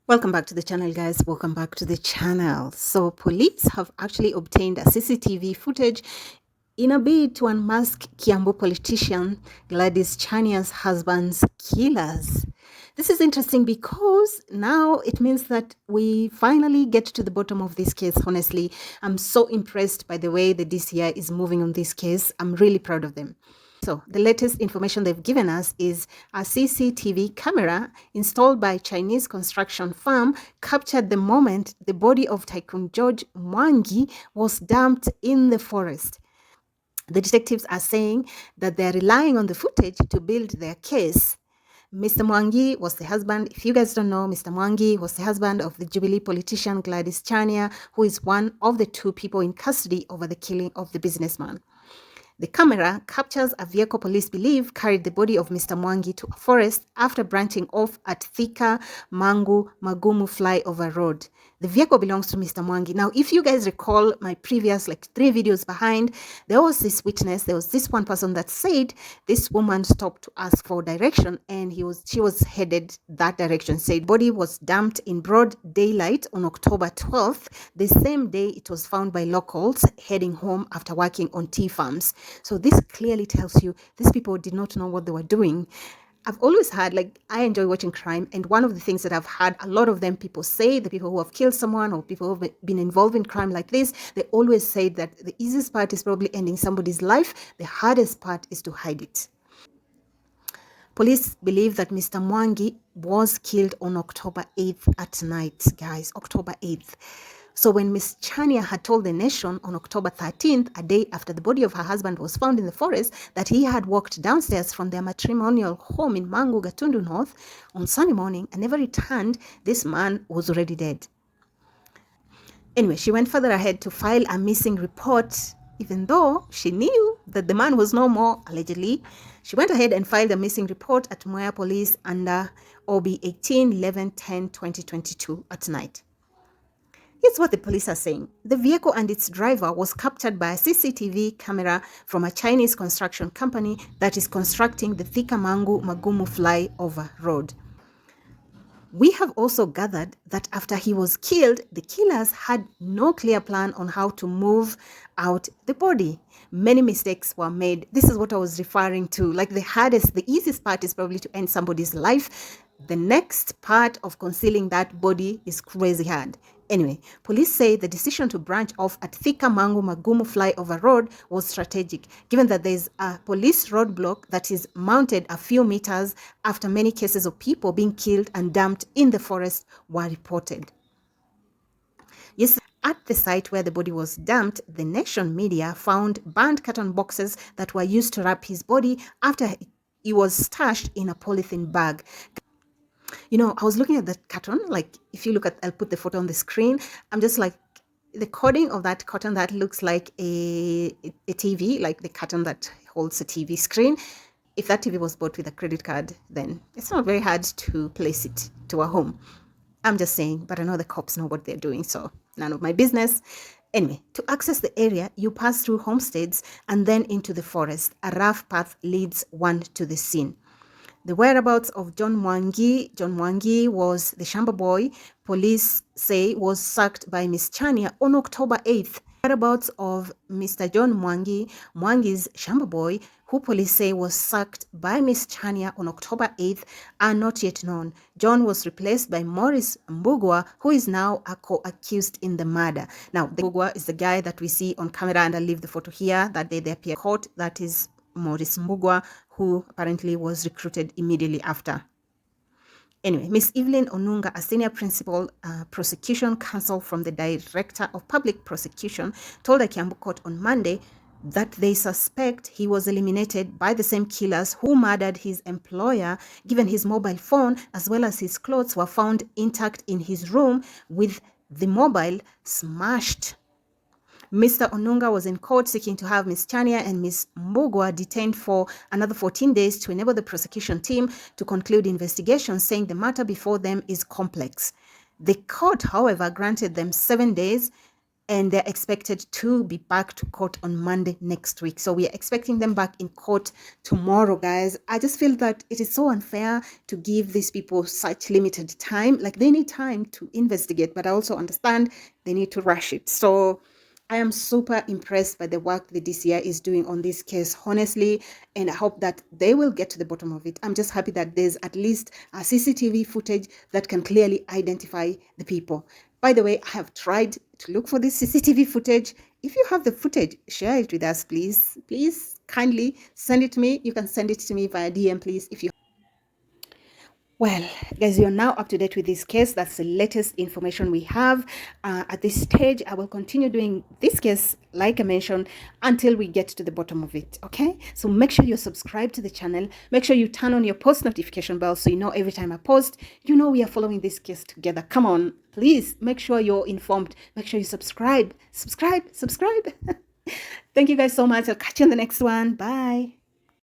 Welcome back to the channel, guys. Welcome back to the channel. So police have actually obtained a CCTV footage in a bid to unmask Kiambu politician Gladys Chania's husband's killers. This is interesting because now it means that we finally get to the bottom of this case. Honestly, I'm so impressed by the way the DCI is moving on this case. I'm really proud of them. So the latest information they've given us is a CCTV camera installed by Chinese construction firm captured the moment the body of Tycoon George Mwangi was dumped in the forest. The detectives are saying that they're relying on the footage to build their case. Mr. Mwangi was the husband. If you guys don't know, Mr. Mwangi was the husband of the Jubilee politician Gladys Chania, who is one of the two people in custody over the killing of the businessman. The camera captures a vehicle police believe carried the body of Mr. Mwangi to a forest after branching off at Thika Mangu Magumu Flyover Road. The vehicle belongs to Mr. Mwangi. Now, if you guys recall my previous 3 videos behind, there was this witness, there was this one person that said this woman stopped to ask for direction and she was headed that direction. Said body was dumped in broad daylight on October 12th, the same day it was found by locals heading home after working on tea farms. So this clearly tells you these people did not know what they were doing. I've always had, I enjoy watching crime, and one of the things that I've had a lot of them people say, the people who have killed someone or people who have been involved in crime like this, they always say that the easiest part is probably ending somebody's life. The hardest part is to hide it. Police believe that Mr. Mwangi was killed on October 8th at night, guys, October 8th. So when Ms. Chania had told the nation on October 13th, a day after the body of her husband was found in the forest, that he had walked downstairs from their matrimonial home in Mangu, Gatundu North on Sunday morning and never returned, this man was already dead. Anyway, she went further ahead to file a missing report, even though she knew that the man was no more, allegedly. She went ahead and filed a missing report at Moya Police under OB 18-11-10-2022 at night. Here's what the police are saying. The vehicle and its driver was captured by a CCTV camera from a Chinese construction company that is constructing the Thika Mangu Magumu Flyover Road. We have also gathered that after he was killed, the killers had no clear plan on how to move out the body. Many mistakes were made. This is what I was referring to. The easiest part is probably to end somebody's life. The next part of concealing that body is crazy hard. Anyway, police say the decision to branch off at Thika Mangu Magumu Flyover Road was strategic, given that there's a police roadblock that is mounted a few meters after many cases of people being killed and dumped in the forest were reported. Yes, at the site where the body was dumped, the Nation media found burnt carton boxes that were used to wrap his body after he was stashed in a polythene bag. You know, I was looking at that carton, if you look at, I'll put the photo on the screen. I'm just like, the coding of that carton that looks like a TV, like the carton that holds a TV screen. If that TV was bought with a credit card, then it's not very hard to place it to a home. I'm just saying, but I know the cops know what they're doing, so none of my business. Anyway, to access the area, you pass through homesteads and then into the forest. A rough path leads one to the scene. The whereabouts of John Mwangi was the Shamba boy, police say was sacked by Ms. Chania on October 8th. Whereabouts of Mr. John Mwangi's Shamba boy, who police say was sacked by Ms. Chania on October 8th, are not yet known. John was replaced by Maurice Mbugua, who is now a co-accused in the murder. Now, the Mbugua is the guy that we see on camera, and I'll leave the photo here, that they appear in court. That is Maurice Mbugua, who apparently was recruited immediately after. Anyway, Miss Evelyn Onunga, a senior principal prosecution counsel from the Director of Public Prosecution, told the Kiambu court on Monday that they suspect he was eliminated by the same killers who murdered his employer, given his mobile phone as well as his clothes were found intact in his room with the mobile smashed. Mr. Onunga was in court seeking to have Ms. Chania and Ms. Mbugua detained for another 14 days to enable the prosecution team to conclude investigations, saying the matter before them is complex. The court, however, granted them 7 days and they're expected to be back to court on Monday next week. So we are expecting them back in court tomorrow, guys. I just feel that it is so unfair to give these people such limited time. Like, they need time to investigate, but I also understand they need to rush it. So I am super impressed by the work the DCI is doing on this case, honestly, and I hope that they will get to the bottom of it. I'm just happy that there's at least a CCTV footage that can clearly identify the people. By the way, I have tried to look for this CCTV footage. If you have the footage, share it with us, please. Please, kindly send it to me. You can send it to me via DM, please, if you. Well, guys, you're now up to date with this case. That's the latest information we have. At this stage, I will continue doing this case, like I mentioned, until we get to the bottom of it, okay? So make sure you're subscribed to the channel. Make sure you turn on your post notification bell so you know every time I post, you know we are following this case together. Come on, please make sure you're informed. Make sure you subscribe. Thank you guys so much. I'll catch you in the next one. Bye.